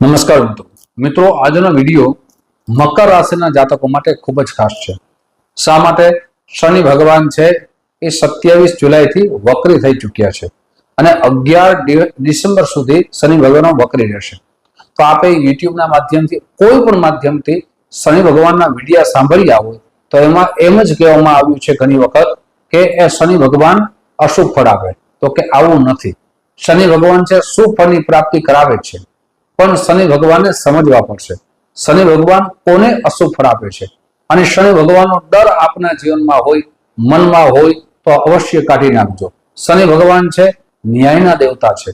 નમસ્કાર મિત્રો, આજનો વિડીયો મકર રાશિના જાતકો માટે ખૂબ જ ખાસ છે. શા માટે? શનિ ભગવાન છે એ 27 જુલાઈથી વક્રી થઈ ચૂક્યા છે અને 11 ડિસેમ્બર સુધી શનિ ભગવાન વક્રી રહેશે. તો આપે યુટ્યુબના માધ્યમથી કોઈ પણ માધ્યમથી શનિ ભગવાનના વિડીયા સાંભળ્યા હોય તો એમાં એમ જ કહેવામાં આવ્યું છે ઘણી વખત કે એ શનિ ભગવાન અશુભ ફળ આપે. તો કે આવું નથી. શનિ ભગવાન છે શુભ ફળની પ્રાપ્તિ કરાવે છે, પણ શનિ ભગવાનને સમજવા પડશે. શનિ ભગવાન કોને અશુભ ફળ આપે છે અને શનિ ભગવાનનો ડર આપના જીવનમાં હોય, મનમાં હોય તો અવશ્ય કાઢી નાખજો. શનિ ભગવાન છે ન્યાયના દેવતા છે,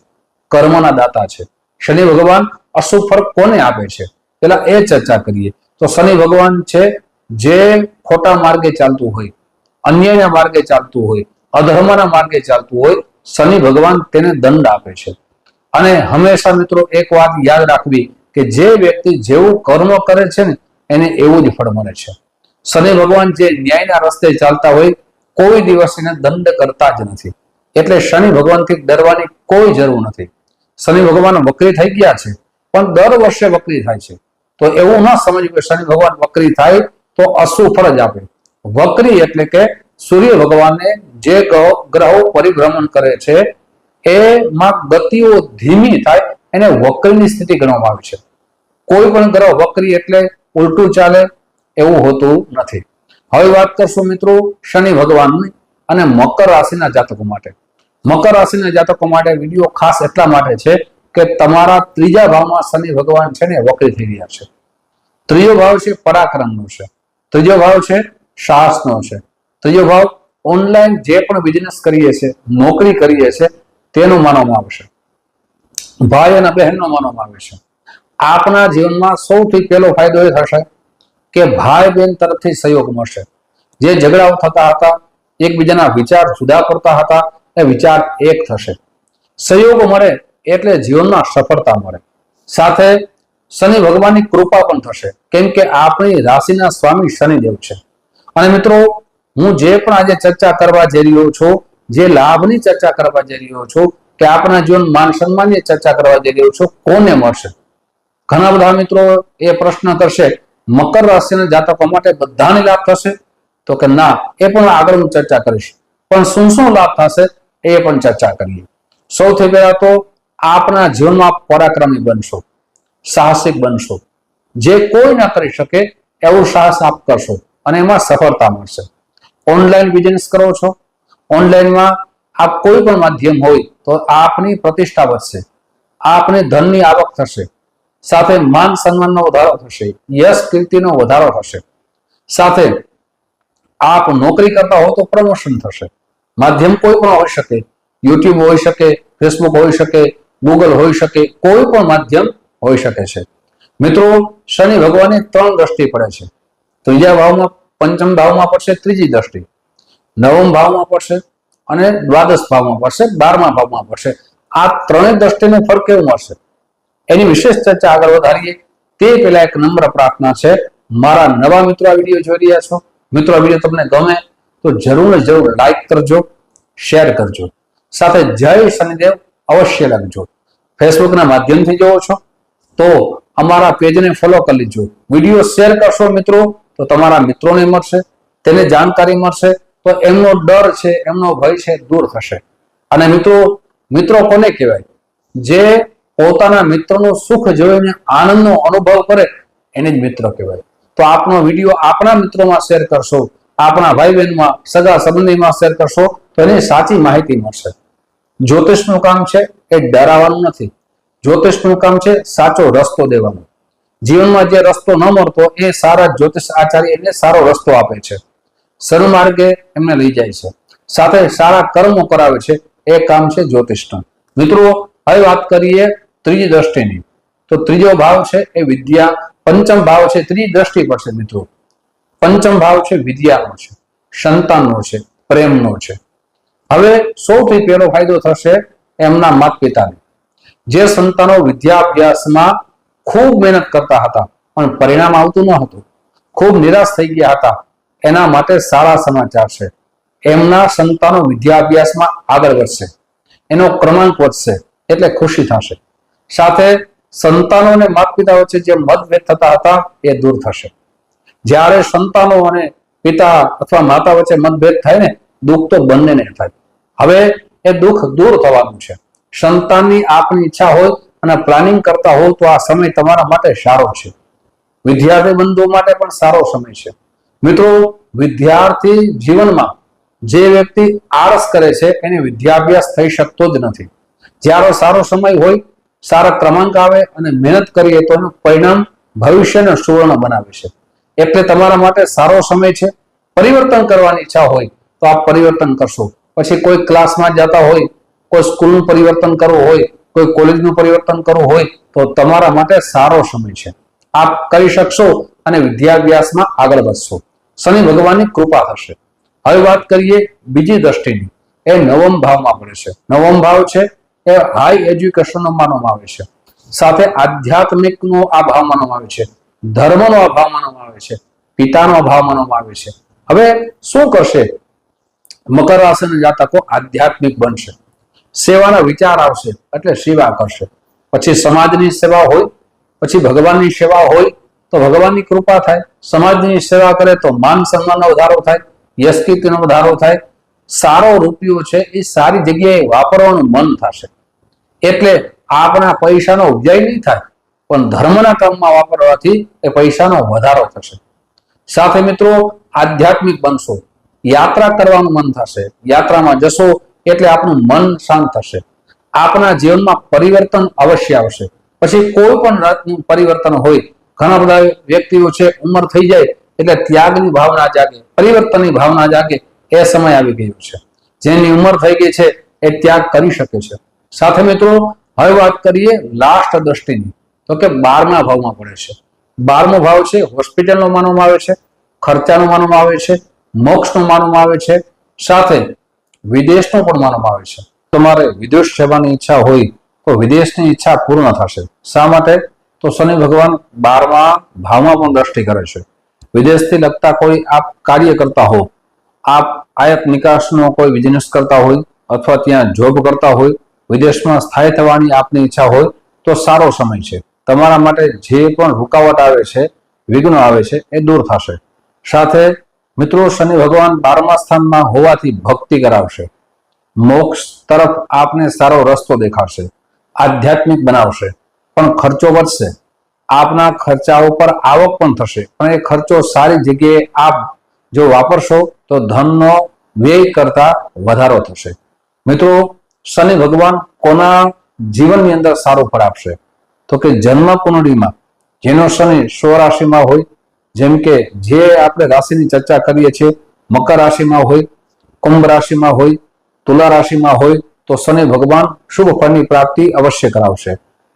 કર્મના દાતા છે. શનિ ભગવાન અશુભ ફળ કોને આપે છે પેલા એ ચર્ચા કરીએ. તો શનિ ભગવાન છે જે ખોટા માર્ગે ચાલતું હોય, અન્યાયના માર્ગે ચાલતું હોય, અધર્મના માર્ગે ચાલતું હોય, શનિ ભગવાન તેને દંડ આપે છે. અને હંમેશા મિત્રો એક વાત યાદ રાખવી કે જે વ્યક્તિ જેવું કર્મ કરે છે ને એને એવું જ ફળ મળે છે. શનિ ભગવાન જે ન્યાયના રસ્તે ચાલતા હોય કોઈ દિવસ એને દંડ કરતા જ નથી. એટલે શનિ ભગવાનથી ડરવાની કોઈ જરૂર નથી. શનિ ભગવાન વક્રી થઈ ગયા છે પણ દર વર્ષે વક્રી થાય છે. તો એવું ન સમજવું કે શનિ ભગવાન વક્રી થાય તો અશુભ ફળ જ આપે. વક્રી એટલે કે સૂર્ય ભગવાનને જે ગ્રહો પરિભ્રમણ કરે છે એમાં ગતિઓ ધીમી થાય એને વક્રીની સ્થિતિ ગણવામાં આવે છે. કોઈ પણ ગ્રહ વક્રી એટલે ઉલટું ચાલે એવું હોતું નથી. હવે વાત કરશું મિત્રો શનિ ભગવાનની અને મકર રાશિના જાતકો માટે. મકર રાશિના જાતકો માટે વિડીયો ખાસ એટલા માટે છે કે તમારા ત્રીજા ભાવમાં શનિ ભગવાન છે ને વક્રી થઈ રહ્યા છે. ત્રીજો ભાવ છે પરાક્રમનો છે, ત્રીજો ભાવ છે સાહસનો છે, ત્રીજો ભાવ ઓનલાઈન જે પણ બિઝનેસ કરીએ છીએ, નોકરી કરીએ છીએ તેનું માનવામાં આવશે. ભાઈ અને બહેનનો માનવામાં આવે છે. આપના જીવનમાં સૌથી પહેલો ફાયદો એ થશે કે ભાઈ બહેન તરફથી સહયોગ મળશે. જે ઝઘડાઓ થતા હતા, એકબીજાના વિચાર જુદા કરતા હતા, એ વિચાર એક થશે. સહયોગ મળે એટલે જીવનમાં સફળતા મળે. સાથે શનિ ભગવાનની કૃપા પણ થશે કેમ કે આપણી રાશિના સ્વામી શનિદેવ છે. અને મિત્રો હું જે પણ આજે ચર્ચા કરવા જઈ રહ્યો છું, જે લાભની ચર્ચા કરવા જઈ રહ્યો છું, કે આપણા જીવન માન સન્માનની ચર્ચા કરવા જઈ રહ્યો છું, કોને મળશે? ઘણા બધા મિત્રો એ પ્રશ્ન કરશે મકર રાશિના જાતકો માટે બધાને લાભ થશે? તો કે ના, એ પણ આગળ હું ચર્ચા કરીશ. પણ શું શું લાભ થશે એ પણ ચર્ચા કરીએ. સૌથી પહેલા તો આપના જીવનમાં પરાક્રમી બનશો, સાહસિક બનશો. જે કોઈ ના કરી શકે એવું સાહસ આપ કરશો અને એમાં સફળતા મળશે. ઓનલાઈન બિઝનેસ કરો છો, ઓનલાઈનમાં આપ કોઈ પણ માધ્યમ હોય તો આપની પ્રતિષ્ઠા વધશે, આપને ધનની આવક થશે, સાથે માન સન્માનનો વધારો થશે, યશ કીર્તિનો વધારો થશે. સાથે આપ નોકરી કરતા હો તો પ્રમોશન થશે. માધ્યમ કોઈ પણ હોઈ શકે, યુટ્યુબ હોઈ શકે, ફેસબુક હોઈ શકે, ગૂગલ હોઈ શકે, કોઈ પણ માધ્યમ હોઈ શકે છે. મિત્રો શનિ ભગવાનની 3 દ્રષ્ટિ પડે છે. ત્રીજા ભાવમાં, પંચમ ભાવમાં પડશે ત્રીજી દ્રષ્ટિ, નવમ ભાવમાં પડશે અને દ્વાદશ ભાવમાં પડશે, 12મા ભાવમાં પડશે. આ ત્રણેય દ્રષ્ટિનું ફળ કેવું મળશે એની વિશેષ ચર્ચા આગળ વધારીએ તે પહેલા એક નમ્ર પ્રાર્થના છે. મારા નવા મિત્રો આ વિડીયો જોઈ રહ્યા છો, મિત્રો આ વિડીયો તમને ગમે તો જરૂર ને જરૂર લાઈક કરજો, શેર કરજો. સાથે જય શનિદેવ અવશ્ય લખજો. ફેસબુકના માધ્યમથી જોવો છો તો અમારા પેજને ફોલો કરી લીજો. વિડીયો શેર કરશો મિત્રો તો તમારા મિત્રોને મળશે, તેને જાણકારી મળશે તો એમનો ડર છે, એમનો ભય છે દૂર થશે. અને મિત્રો કોને કહેવાય? જે પોતાના મિત્રનું સુખ જોઈને આનંદનો અનુભવ કરે એને જ મિત્ર કહેવાય. તો આપનો વિડીયો આપણા મિત્રોમાં શેર કરશો, આપણા ભાઈ બહેનમાં, સગા સંબંધીમાં શેર કરશો તો એની સાચી માહિતી મળશે. જ્યોતિષનું કામ છે એ ડરાવવાનું નથી. જ્યોતિષનું કામ છે સાચો રસ્તો દેવાનો. જીવનમાં જે રસ્તો ન મળતો એ સારા જ્યોતિષ આચાર્ય એને સારો રસ્તો આપે છે, સન્માર્ગે એમને લઈ જાય છે, સાથે સારા કર્મો કરાવે છે. એ કામ છે જ્યોતિષનું. મિત્રો હવે વાત કરીએ ત્રીજી દ્રષ્ટિની. તો ત્રીજો ભાવ છે એ વિદ્યા, પંચમ ભાવ છે, ત્રીજી દ્રષ્ટિ પડશે મિત્રો. પંચમ ભાવ છે વિદ્યાનો છે, સંતાનનો છે, પ્રેમનો છે. હવે સૌથી પહેલો ફાયદો થશે એમના માતા પિતાને. જે સંતાનો વિદ્યાભ્યાસમાં ખૂબ મહેનત કરતા હતા પણ પરિણામ આવતું ન હતું, ખૂબ નિરાશ થઈ ગયા હતા, એના માટે સારા સમાચાર છે. એમના સંતાનો વિદ્યાભ્યાસમાં આગળ વધશે, એનો ક્રમાંક વધશે એટલે ખુશી થશે. સાથે સંતાનો અને માતા પિતા વચ્ચે જે મતભેદ થતા હતા એ દૂર થશે. જ્યારે સંતાનો અને પિતા અથવા માતા વચ્ચે મતભેદ થાય ને, દુઃખ તો બંનેને થાય. હવે એ દુઃખ દૂર થવાનું છે. સંતાનની આપની ઈચ્છા હોય અને પ્લાનિંગ કરતા હોય તો આ સમય તમારા માટે સારો છે. વિદ્યાર્થી બંધુઓ માટે પણ સારો સમય છે. મિત્રો, વિદ્યાર્થી જીવનમાં જે વ્યક્તિ આળસ કરે છે એને વિદ્યાભ્યાસ થઈ શકતો જ નથી. જ્યારે સારો સમય હોય, સારા ક્રમાંક આવે અને મહેનત કરીએ તો એનું પરિણામ ભવિષ્યને સુવર્ણ બનાવે છે. એટલે તમારા માટે સારો સમય છે. પરિવર્તન કરવાની ઈચ્છા હોય તો આપ પરિવર્તન કરશો. પછી કોઈ ક્લાસમાં જતા હોય, કોઈ સ્કૂલનું પરિવર્તન કરવું હોય, કોઈ કોલેજનું પરિવર્તન કરવું હોય તો તમારા માટે સારો સમય છે. આપ કરી શકશો અને વિદ્યાભ્યાસમાં આગળ વધશો. શનિ ભગવાનની કૃપા થશે. હવે વાત કરીએ બીજી દ્રષ્ટિની. એ નવમ ભાવમાં પડે છે. નવમ ભાવ છે એ હાઈ એજ્યુકેશનનો માનવામાં આવે છે. સાથે આધ્યાત્મિકનો આ ભાવ માનવામાં આવે છે. ધર્મનો આ ભાવ માનવામાં આવે છે. પિતાનો ભાવ માનવામાં આવે છે. હવે શું કરશે મકર રાશિના જાતકો? આધ્યાત્મિક બનશે, સેવાના વિચાર આવશે એટલે સેવા કરશે. પછી સમાજની સેવા હોય, પછી ભગવાનની સેવા હોય તો ભગવાનની કૃપા થાય. સમાજની સેવા કરે તો માન સન્માનનો વધારો થાય, યશ કીર્તિનો વધારો થાય. સારો રૂપિયો છે એ સારી જગ્યાએ વાપરવાનું મન થશે. એટલે આપણા પૈસાનો ઉપજાય નહીં થાય, પણ ધર્મના કામમાં વાપરવાથી એ પૈસાનો વધારો થશે. સાથે મિત્રો, આધ્યાત્મિક બનશો, યાત્રા કરવાનું મન થશે. યાત્રામાં જશો એટલે આપણું મન શાંત થશે. આપના જીવનમાં પરિવર્તન અવશ્ય આવશે. પછી કોઈ પણ જાતનું પરિવર્તન હોય, ઘણા બધા વ્યક્તિઓ છે ઉંમર થઈ જાય એટલે ત્યાગની ભાવના જાગે, પરિવર્તનની ભાવના જાગે. એ સમય આવી ગયો છે. જેની ઉંમર થઈ ગઈ છે એ ત્યાગ કરી શકે છે. સાથે મિત્રો, હવે વાત કરીએ લાસ્ટ દ્રષ્ટિની, તો કે 12મા ભાવમાં પડે છે. 12મો ભાવ છે હોસ્પિટલનો માનવામાં આવે છે, ખર્ચાનો માનવામાં આવે છે, મોક્ષનો માનવામાં આવે છે, સાથે વિદેશનો પણ માનવામાં આવે છે. તમારે વિદેશ જવાની ઈચ્છા હોય તો વિદેશની ઈચ્છા પૂર્ણ થશે. શા માટે? તો શનિ ભગવાન 12મા ભાવમાં પણ દ્રષ્ટિ કરે છે. વિદેશથી લગતા કોઈ આપ કાર્ય કરતા હો, આપ આયાત નિકાસનો કોઈ બિઝનેસ કરતા હોય અથવા ત્યાં જોબ કરતા હોય, વિદેશમાં સ્થાયી થવાની આપની ઈચ્છા હોય તો સારો સમય છે. તમારા માટે જે પણ રૂકાવટ આવે છે, વિઘ્નો આવે છે એ દૂર થશે. સાથે મિત્રો, શનિ ભગવાન 12મા સ્થાનમાં હોવાથી ભક્તિ કરાવશે, મોક્ષ તરફ આપને સારો રસ્તો દેખાડશે, આધ્યાત્મિક બનાવશે. પણ ખર્ચો વધશે. આપના ખર્ચાઓ પર આવક પણ થશે, પણ એ ખર્ચો સારી જગ્યાએ આપ જો વાપરશો તો ધનનો વ્યય કરતા વધારો થશે. મિત્રો, શનિ ભગવાન કોના જીવનની અંદર સારું ફળ આપશે? તો કે જન્મ કુંડળીમાં જેનો શનિ 100 રાશિમાં હોય, જેમ કે જે આપણે રાશિની ચર્ચા કરીએ છીએ, મકર રાશિમાં હોય, કુંભ રાશિમાં હોય, તુલા રાશિમાં હોય તો શનિ ભગવાન શુભ ફળની પ્રાપ્તિ અવશ્ય કરાવશે.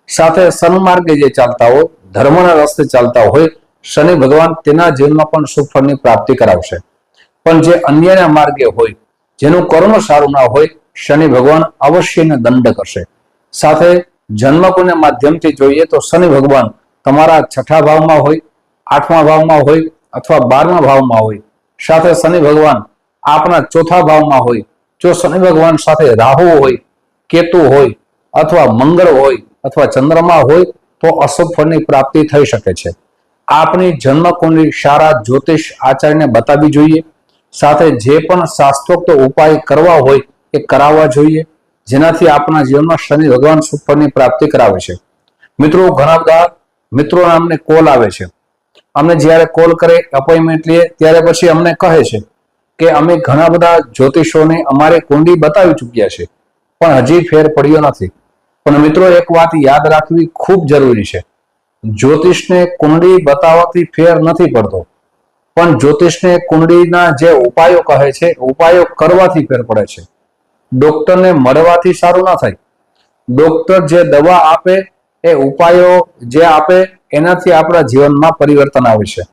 સાથે સન્માર્ગે જે ચાલતા હોય, ધર્મના રસ્તે ચાલતા હોય, શનિ ભગવાન તેના જીવનમાં પણ શુભ ફળની પ્રાપ્તિ કરાવશે. પણ જે અન્યના માર્ગે હોય, જેનું કર્મ સારું ના હોય, શનિ ભગવાન અવશ્ય દંડ કરશે. સાથે જન્મકુંડના માધ્યમથી જોઈએ તો શનિ ભગવાન તમારા 6થા ભાવમાં હોય, 8મા ભાવમાં હોય અથવા 12મા ભાવમાં હોય. સાથે શનિ ભગવાન આપના 4થા ભાવમાં હોય. જો શનિ ભગવાન સાથે રાહુ હોય, કેતુ હોય અથવા મંગળ હોય અથવા ચંદ્રમા હોય તો અશુભ ફળની પ્રાપ્તિ થઈ શકે છે. આપની જન્મકુંડળી સારા જ્યોતિષ આચાર્યને બતાવવી જોઈએ. સાથે જે પણ શાસ્ત્રોક્ત ઉપાય કરવા હોય એ કરાવવા જોઈએ, જેનાથી આપણા જીવનમાં શનિ ભગવાન શુભ ફળની પ્રાપ્તિ કરાવે છે. મિત્રો, ઘણા બધા મિત્રોના અમને કોલ આવે છે. અમને જ્યારે કોલ કરે, અપોઇન્ટમેન્ટ લઈએ ત્યારે પછી અમને કહે છે કે અમે ઘણા બધા જ્યોતિષોને અમારે કુંડળી બતાવી ચૂક્યા છે પણ હજી ફેર પડ્યો નથી. પણ મિત્રો, એક વાત યાદ રાખવી ખૂબ જરૂરી છે. જ્યોતિષને કુંડળી બતાવવાથી ફેર નથી પડતો, પણ જ્યોતિષને કુંડળીના જે ઉપાયો કહે છે, ઉપાયો કરવાથી ફેર પડે છે. ડોક્ટરને મળવાથી સારું ના થાય. ડોક્ટર જે દવા આપે, એ ઉપાયો જે આપે એનાથી આપણા જીવનમાં પરિવર્તન આવે છે.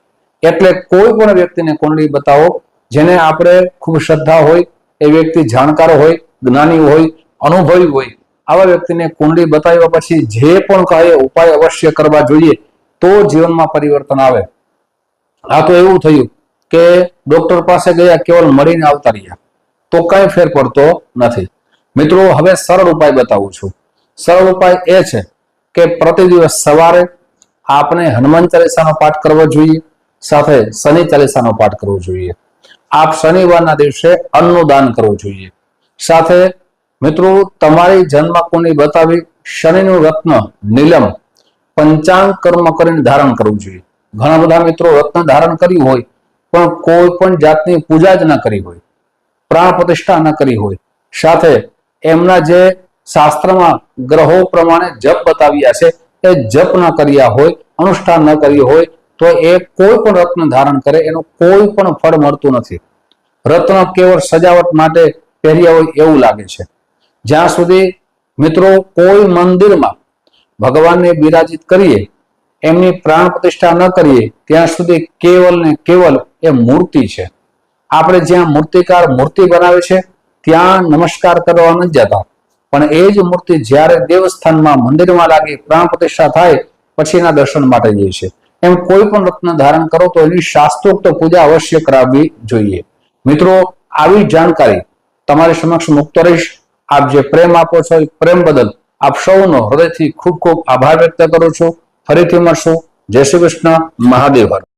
એટલે કોઈ પણ વ્યક્તિને કુંડળી બતાવો જેને આપણે ખૂબ શ્રદ્ધા હોય, એ વ્યક્તિ જાણકાર હોય, જ્ઞાની હોય, અનુભવી હોય, આવા વ્યક્તિને કુંડળી બતાવ્યા પછી જે પણ કહે ઉપાય અવશ્ય કરવા જોઈએ, તો જીવનમાં પરિવર્તન આવે. આ તો એવું થયું કે ડોક્ટર પાસે ગયા, કેવલ મળીને આવતા રહ્યા, તો કઈ ફેર પડતો નથી. મિત્રો, હવે સરળ ઉપાય બતાવું છું. સરળ ઉપાય એ છે કે પ્રતિ દિવસ સવારે આપને હનુમાન ચાલીસાનો પાઠ કરવો જોઈએ, સાથે શનિ ચાલીસાનો પાઠ કરવો જોઈએ. આપ શનિવારના દિવસે અન્નનું દાન કરવું જોઈએ. સાથે મિત્રો તમારી જન્મ કુંડળી બતાવી શનિનું રત્ન નીલમ પંચાંગ કર્મ કરીને ધારણ કરવું જોઈએ. ઘણા બધા મિત્રો રત્ન ધારણ કર્યું હોય પણ કોઈ પણ જાતની પૂજા જ ન કરી હોય, પ્રાણ પ્રતિષ્ઠા ન કરી હોય, સાથે એમના જે શાસ્ત્રમાં ગ્રહો પ્રમાણે જપ બતાવ્યા છે એ જપ ન કર્યા હોય, અનુષ્ઠાન ન કર્યું હોય તો એ કોઈ પણ રત્ન ધારણ કરે એનું કોઈ પણ ફળ મળતું નથી. રત્ન કેવળ સજાવટ માટે પહેર્યા હોય એવું લાગે છે. જ્યાં સુધી મિત્રો કોઈ મંદિરમાં ભગવાનને બિરાજિત કરીએ, એમની પ્રાણ પ્રતિષ્ઠા ન કરીએ ત્યાં સુધી કેવલ ને કેવલ એ મૂર્તિ છે. આપણે જ્યાં મૂર્તિકાર મૂર્તિ બનાવે છે ત્યાં નમસ્કાર કરવા નથી જતા, પણ એ જ મૂર્તિ જ્યારે દેવસ્થાનમાં મંદિરમાં લાગી પ્રાણ પ્રતિષ્ઠા થાય પછી એના દર્શન માટે જઈએ છે. એમ કોઈ પણ રત્ન ધારણ કરો તો એની શાસ્ત્રોક્ત પૂજા અવશ્ય કરાવવી જોઈએ. મિત્રો આવી જાણકારી તમારી સમક્ષ મુક્ત રહીશ. આપ જે પ્રેમ આપો છો એ પ્રેમ બદલ આપ સૌનો હૃદયથી ખૂબ ખૂબ આભાર વ્યક્ત કરું છું. ફરીથી મળશું. જય શ્રી કૃષ્ણ. મહાદેવ હર.